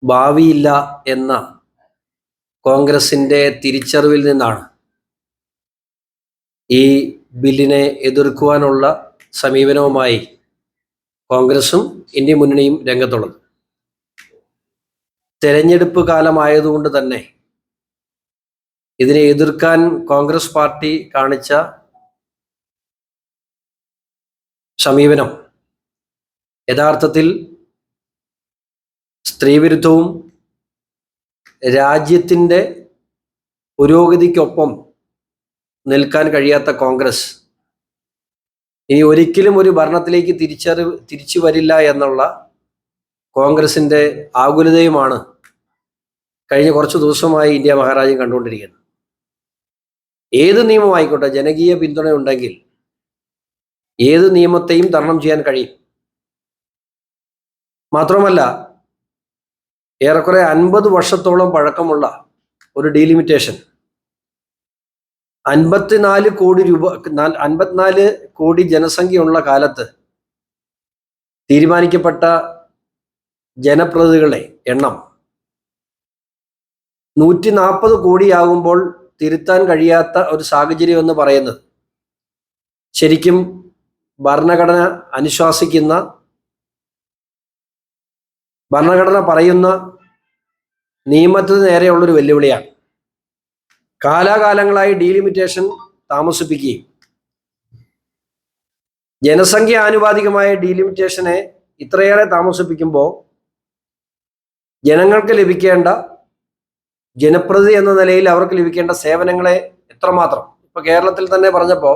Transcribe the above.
ഭാവിയില്ല എന്ന കോൺഗ്രസിന്റെ തിരിച്ചറിവിൽ നിന്നാണ് ഈ ബില്ലിനെ എതിർക്കുവാനുള്ള സമീപനവുമായി കോൺഗ്രസും ഇന്ത്യ മുന്നണിയും രംഗത്തുള്ളത്. തെരഞ്ഞെടുപ്പ് കാലമായതുകൊണ്ട് തന്നെ ഇതിനെ എതിർക്കാൻ കോൺഗ്രസ് പാർട്ടി കാണിച്ച സമീപനം യഥാർത്ഥത്തിൽ സ്ത്രീവിരുദ്ധവും രാജ്യത്തിൻ്റെ പുരോഗതിക്കൊപ്പം നിൽക്കാൻ കഴിയാത്ത കോൺഗ്രസ് ഇനി ഒരിക്കലും ഒരു ഭരണത്തിലേക്ക് തിരിച്ചു വരില്ല എന്നുള്ള കോൺഗ്രസിൻ്റെ ആകുലതയുമാണ് കഴിഞ്ഞ കുറച്ച് ദിവസമായി ഇന്ത്യ മഹാരാജ്യം കണ്ടുകൊണ്ടിരിക്കുന്നത്. ഏത് നിയമമായിക്കോട്ടെ, ജനകീയ പിന്തുണ ഉണ്ടെങ്കിൽ ഏത് നിയമത്തെയും തരണം ചെയ്യാൻ കഴിയും. മാത്രമല്ല, ഏറെക്കുറെ 50 വർഷത്തോളം പഴക്കമുള്ള ഒരു ഡീലിമിറ്റേഷൻ 54 കോടി ജനസംഖ്യയുള്ള കാലത്ത് തീരുമാനിക്കപ്പെട്ട ജനപ്രതിനിധികളുടെ എണ്ണം 140 കോടിയാകുമ്പോൾ തിരുത്താൻ കഴിയാത്ത ഒരു സാഹചര്യം എന്ന് പറയുന്നത് ശരിക്കും ഭരണഘടന അനുശാസിക്കുന്ന, ഭരണഘടന പറയുന്ന നിയമത്തിന് നേരെയുള്ളൊരു വെല്ലുവിളിയാണ്. കാലാകാലങ്ങളായി ഡീലിമിറ്റേഷൻ താമസിപ്പിക്കുകയും ജനസംഖ്യ ആനുപാതികമായ ഡീലിമിറ്റേഷനെ ഇത്രയേറെ താമസിപ്പിക്കുമ്പോൾ ജനങ്ങൾക്ക് ലഭിക്കേണ്ട, ജനപ്രതിനിധി എന്ന നിലയിൽ അവർക്ക് ലഭിക്കേണ്ട സേവനങ്ങളെ എത്രമാത്രം, ഇപ്പൊ കേരളത്തിൽ തന്നെ പറഞ്ഞപ്പോൾ